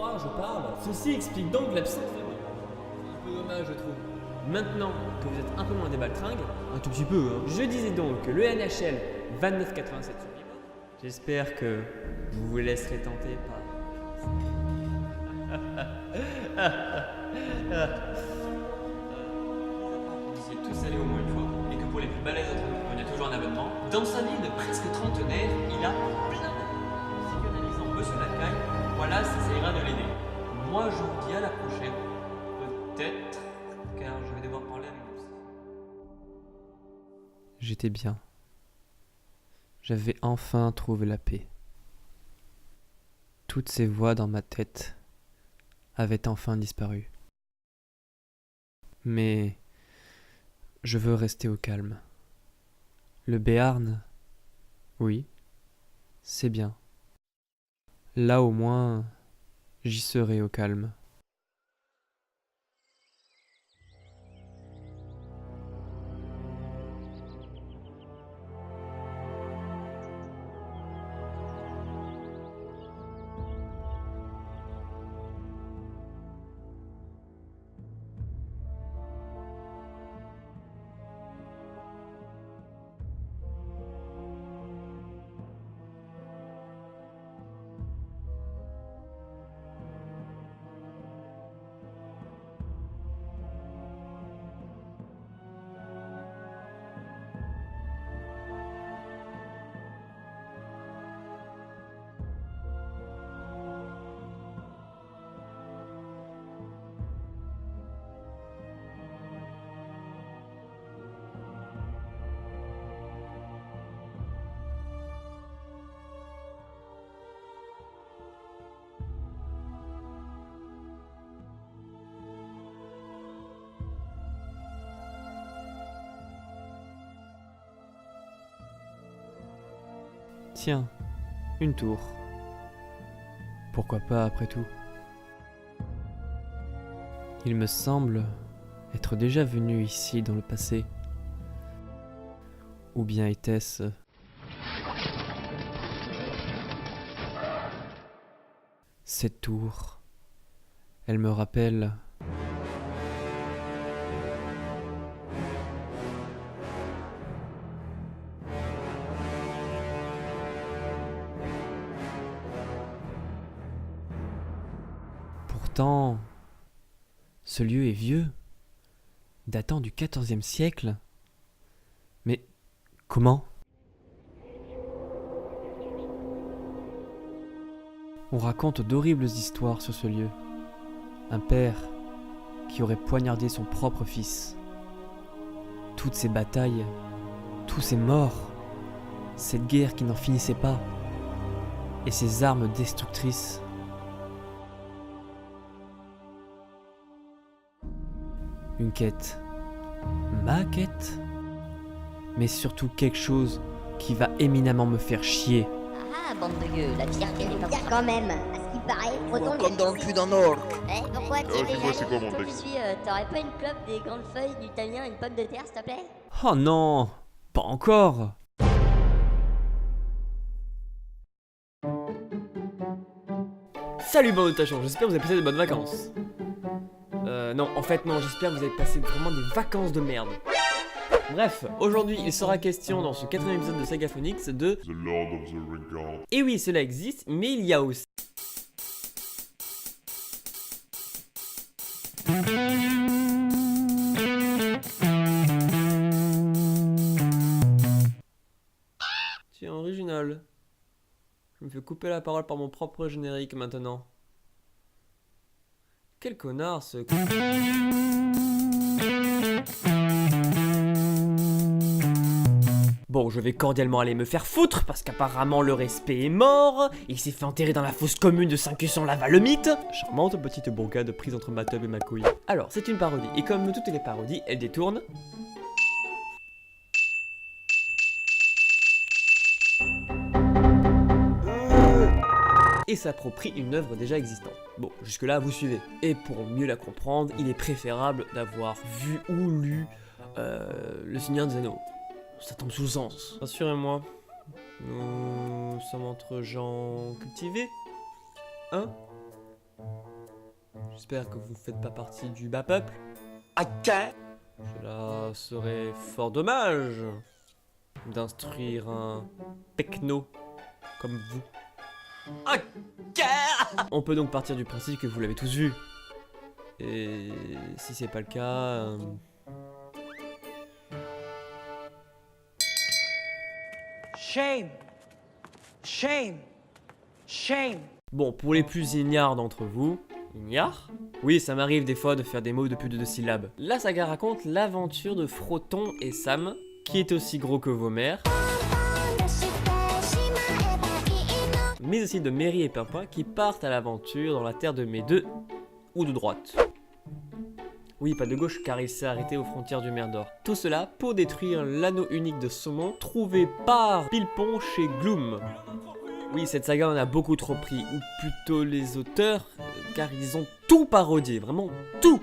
croire, je parle. Ceci explique donc l'absence de moi. Un peu dommage, je trouve. Maintenant que vous êtes un peu moins des baltringues, Un tout petit peu, hein. je disais donc que le NHL 2987 sur Viva. J'espère que vous vous laisserez tenter par... Vous y êtes tous allés au moins une fois, et que pour les plus balèzes d'entre vous, il y a toujours un abonnement. Dans sa vie de presque trentenaire, il a plein de psychanalysant Monsieur Lacaille. Voilà si ça ira de l'aider. Moi, je vous dis à la prochaine. Peut-être, car je vais devoir parler avec vous. J'étais bien. J'avais enfin trouvé la paix. Toutes ces voix dans ma tête avaient enfin disparu. Mais je veux rester au calme. Le Béarn, oui, c'est bien. Là au moins, j'y serai au calme. Tiens, une tour. Pourquoi pas après tout? Il me semble être déjà venu ici dans le passé. Ou bien était-ce... Cette tour, elle me rappelle... Pourtant, ce lieu est vieux, datant du XIVe siècle. Mais comment? On raconte d'horribles histoires sur ce lieu. Un père qui aurait poignardé son propre fils. Toutes ces batailles, tous ces morts, cette guerre qui n'en finissait pas, et ces armes destructrices. Une quête. Ma quête? Mais surtout quelque chose qui va éminemment me faire chier. Ah, bande de gueux, la fierté est bien quand même. À ce qui paraît, retourne Comme dans le cul d'un orc. Eh, pourquoi tu es dis-moi, c'est quoi mon texte? T'aurais pas une clope, des grandes feuilles, du italien, une pomme de terre, s'il te plaît? Oh non, pas encore. Salut bande de tachons, j'espère que vous avez passé de bonnes vacances. Non, en fait non, j'espère que vous avez passé vraiment des vacances de merde. Bref, aujourd'hui il sera question dans ce 4ème épisode de Sagaphonix de... The Lord of the Ring. Et oui, cela existe, mais il y a aussi... Tiens, original. Je me fais couper la parole par mon propre générique maintenant. Quel connard ce... Bon, je vais cordialement aller me faire foutre, parce qu'apparemment le respect est mort, il s'est fait enterrer dans la fosse commune de Saint-Cusson-la-Val le mythe. Charmante petite bourgade prise entre ma teub et ma couille. Alors, c'est une parodie, et comme toutes les parodies, elle détourne... et s'approprie une œuvre déjà existante. Bon, jusque-là, vous suivez. Et pour mieux la comprendre, il est préférable d'avoir vu ou lu Le Seigneur des Anneaux. Ça tombe sous le sens. Rassurez-moi, nous sommes entre gens cultivés. Hein? J'espère que vous ne faites pas partie du bas peuple. Ok. Cela serait fort dommage d'instruire un techno comme vous. Ok. On peut donc partir du principe que vous l'avez tous vu. Et si c'est pas le cas... Shame. Shame. Shame. Bon, pour les plus ignares d'entre vous... Ignares? Oui, ça m'arrive des fois de faire des mots de plus de 2 syllabes. La saga raconte l'aventure de Froton et Sam, qui est aussi gros que vos mères. Mais aussi de Mary et Pimpin qui partent à l'aventure dans la terre de Médeux, ou de droite. Oui, pas de gauche car il s'est arrêté aux frontières du Merdor. Tout cela pour détruire l'anneau unique de saumon trouvé par Pilpon chez Gloom. Oui, cette saga en a beaucoup trop pris, ou plutôt les auteurs, car ils ont tout parodié, vraiment tout,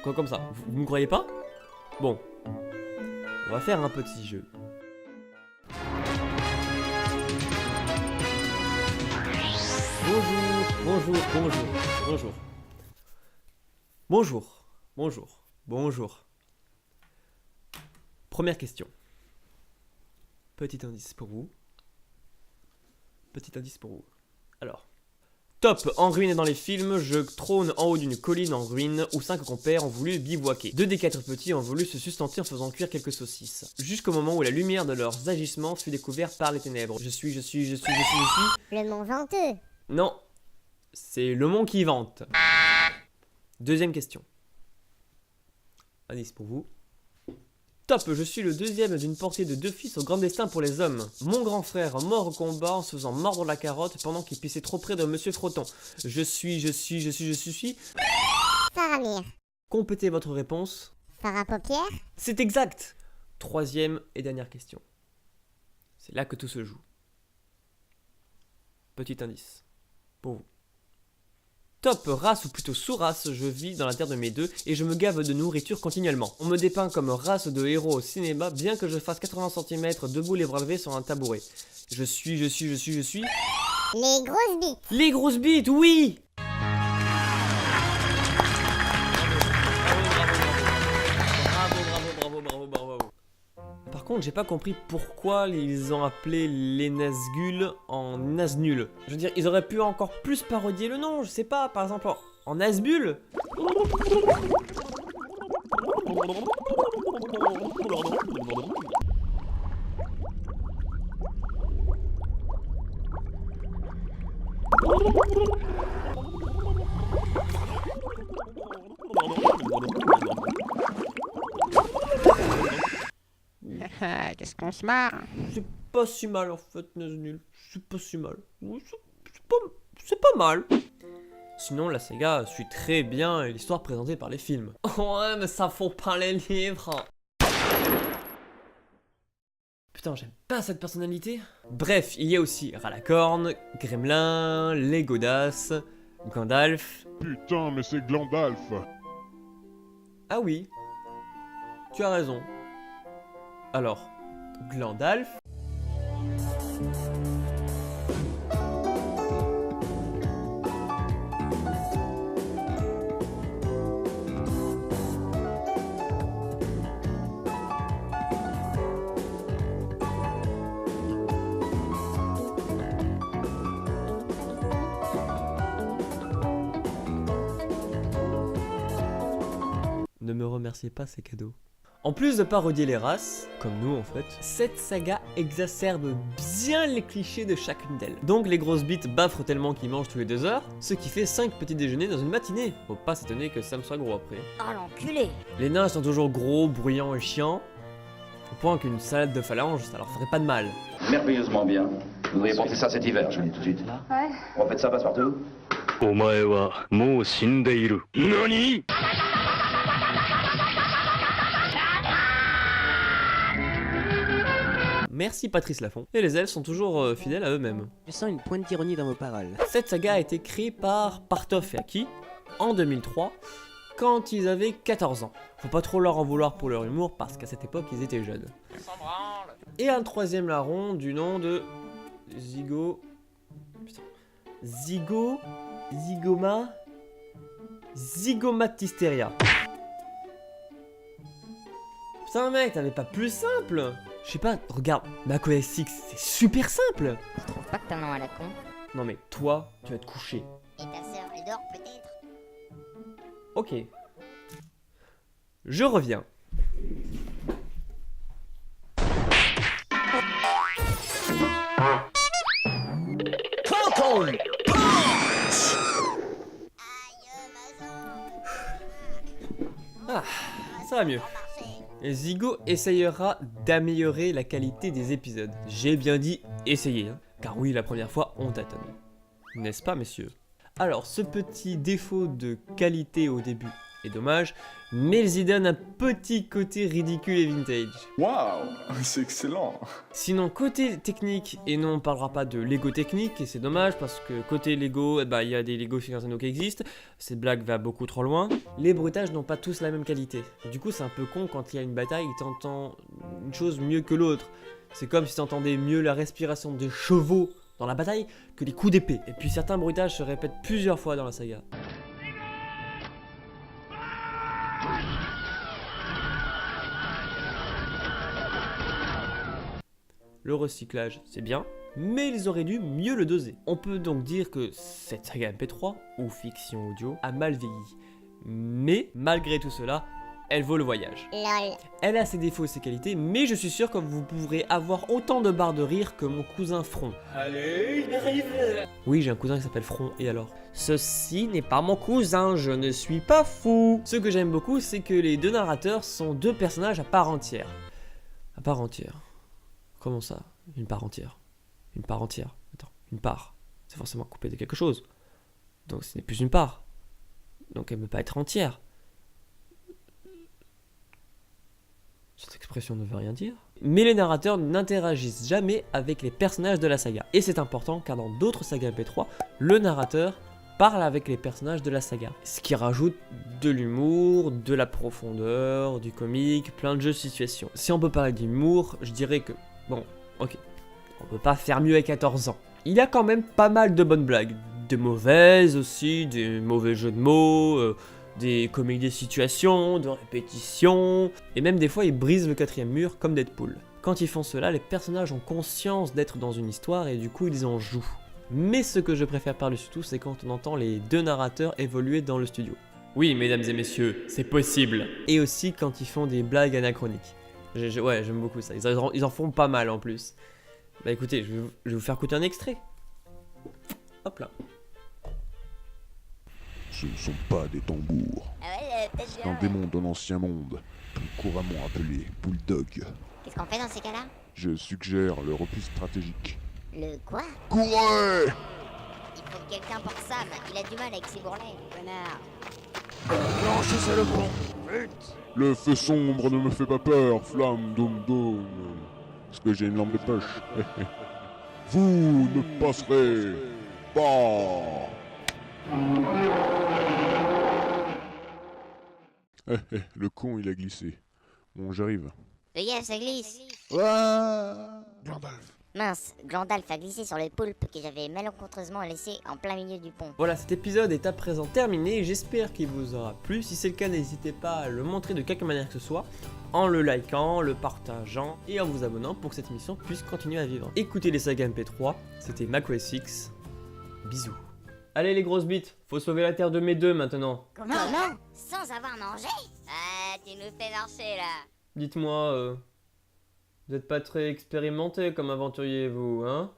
comme ça. Vous me croyez pas? Bon, on va faire un petit jeu. Bonjour. Première question. Petit indice pour vous. Alors. Top, en ruine dans les films, je trône en haut d'une colline en ruine où 5 compères ont voulu bivouaquer. 2 des 4 petits ont voulu se sustenter en faisant cuire quelques saucisses. Jusqu'au moment où la lumière de leurs agissements fut découverte par les ténèbres. Je suis... Le mont venteux. Non, c'est le mont qui vante. Deuxième question. Indice pour vous. Top, je suis le deuxième d'une portée de 2 fils au grand destin pour les hommes. Mon grand frère mort au combat en se faisant mordre la carotte pendant qu'il pissait trop près de Monsieur Froton. Je suis... Faramir. Complétez votre réponse. Farapopière. C'est exact. Troisième et dernière question. C'est là que tout se joue. Petit indice. Pour vous. Top, race ou plutôt sous-race, je vis dans la terre de mes deux et je me gave de nourriture continuellement. On me dépeint comme race de héros au cinéma bien que je fasse 80 cm debout les bras levés sur un tabouret. Je suis... Les grosses bites. Les grosses bites, oui! Bravo. Par contre, j'ai pas compris pourquoi ils ont appelé les Nazgûl en Naznuls. Je veux dire, ils auraient pu encore plus parodier le nom, je sais pas, par exemple en Nazbul. Qu'est-ce qu'on se marre? C'est pas si mal en fait, Naznul. C'est pas si mal. Oui, c'est pas mal. Sinon, la saga suit très bien l'histoire présentée par les films. Ouais, mais ça faut pas les livres. Putain, j'aime pas cette personnalité. Bref, il y a aussi Ralacorn, Gremlin, Legolas, Gandalf. Putain, mais c'est Glandalf. Ah oui, tu as raison. Alors, Glandalf. Ne me remerciez pas, c'est cadeau. En plus de parodier les races, comme nous en fait, cette saga exacerbe bien les clichés de chacune d'elles. Donc les grosses bites baffrent tellement qu'ils mangent tous les 2 heures, ce qui fait 5 petits déjeuners dans une matinée. Faut pas s'étonner que Sam soit gros après. Oh l'enculé. Les nains sont toujours gros, bruyants et chiants, au point qu'une salade de phalange, ça leur ferait pas de mal. Merveilleusement bien. Vous devriez porter ça cet hiver, je vous le dis tout de suite. Ouais. On fait ça passe-partout. Merci Patrice Laffont. Et les elfes sont toujours fidèles à eux-mêmes. Je sens une pointe d'ironie dans vos paroles. Cette saga a été créée par Partoff et Aki en 2003, quand ils avaient 14 ans. Faut pas trop leur en vouloir pour leur humour, parce qu'à cette époque, ils étaient jeunes. Et un troisième larron du nom de Zigoma Zygomatisteria. Putain mec, t'avais pas plus simple? Je sais pas, regarde, macOS 6, c'est super simple. Tu trouves pas que t'as un nom à la con? Non mais toi, tu vas te coucher. Et ta sœur, elle dort peut-être? Ok. Je reviens. Ah, ça va mieux. Zygo essayera d'améliorer la qualité des épisodes. J'ai bien dit essayer, hein, car oui, la première fois, on tâtonne. N'est-ce pas, messieurs? Alors, ce petit défaut de qualité au début est dommage, mais ils y donnent un petit côté ridicule et vintage. Waouh, c'est excellent. Sinon, côté technique, et non, on parlera pas de Lego technique, et c'est dommage parce que côté Lego, eh ben, y a des Lego Figures Anno qui existent, cette blague va beaucoup trop loin. Les bruitages n'ont pas tous la même qualité. Du coup, c'est un peu con quand il y a une bataille et t'entends une chose mieux que l'autre. C'est comme si t'entendais mieux la respiration des chevaux dans la bataille que les coups d'épée. Et puis certains bruitages se répètent plusieurs fois dans la saga. Le recyclage, c'est bien, mais ils auraient dû mieux le doser. On peut donc dire que cette saga MP3, ou fiction audio, a mal vieilli. Mais, malgré tout cela, elle vaut le voyage. LOL. Elle a ses défauts et ses qualités, mais je suis sûr que vous pourrez avoir autant de barres de rire que mon cousin Front. Allez, il arrive. Oui, j'ai un cousin qui s'appelle Front, et alors? Ceci n'est pas mon cousin, je ne suis pas fou. Ce que j'aime beaucoup, c'est que les deux narrateurs sont deux personnages à part entière. À part entière. Comment ça? Une part entière? Une part entière? Attends, une part. C'est forcément coupé de quelque chose. Donc ce n'est plus une part. Donc elle ne peut pas être entière. Cette expression ne veut rien dire. Mais les narrateurs n'interagissent jamais avec les personnages de la saga. Et c'est important car dans d'autres sagas MP3, le narrateur parle avec les personnages de la saga. Ce qui rajoute de l'humour, de la profondeur, du comique, plein de jeux de situations. Si on peut parler d'humour, je dirais que, bon, ok, on peut pas faire mieux à 14 ans. Il y a quand même pas mal de bonnes blagues. Des mauvaises aussi, des mauvais jeux de mots, des comiques des situations, de répétitions, et même des fois ils brisent le quatrième mur comme Deadpool. Quand ils font cela, les personnages ont conscience d'être dans une histoire et du coup ils en jouent. Mais ce que je préfère par-dessus tout, c'est quand on entend les deux narrateurs évoluer dans le studio. Oui, mesdames et messieurs, c'est possible. Et aussi quand ils font des blagues anachroniques. Ouais, j'aime beaucoup ça, ils en font pas mal en plus. Bah écoutez, je vais vous faire écouter un extrait. Hop là. Ce ne sont pas des tambours. Ah ouais, peut-être C'est un démon d'un ancien monde, plus couramment appelé Bulldog. Qu'est-ce qu'on fait dans ces cas-là? Je suggère le repli stratégique. Le quoi? Courez! Il faut que quelqu'un porte Sam, il a du mal avec ses bourrelets, connard. Blanchissez le pont! Vite! Le feu sombre ne me fait pas peur, flamme doum doum. Parce que j'ai une lampe de poche. Vous ne passerez pas! Le con il a glissé. Bon, j'arrive. Fais gaffe, ça glisse. Glandalf. Mince, Glandalf a glissé sur le poulpe que j'avais malencontreusement laissé en plein milieu du pont. Voilà, cet épisode est à présent terminé, j'espère qu'il vous aura plu. Si c'est le cas, n'hésitez pas à le montrer de quelque manière que ce soit, en le likant, le partageant et en vous abonnant pour que cette émission puisse continuer à vivre. Écoutez les sagas MP3, c'était macOS X, bisous. Allez les grosses bites, faut sauver la terre de mes deux maintenant. Comment? Sans avoir mangé? Ah, tu nous fais marcher là. Dites-moi, vous êtes pas très expérimenté comme aventurier vous, hein?